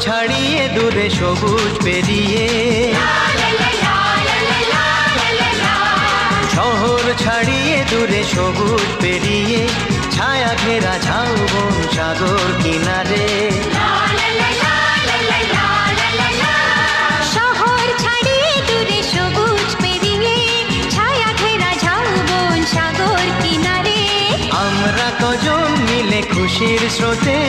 ছাড়িয়ে দূরে সবুজ পেরিয়ে, শহর ছাড়িয়ে দূরে সবুজ পেরিয়ে, ছায়া ঘেরা ঝাউবন সাগর কিনারে। শহর ছাড়িয়ে দূরে সবুজ পেরিয়ে, ছায়া ঘেরা ঝাউবন সাগর কিনারে। আমরা কজন মিলে খুশির স্রোতে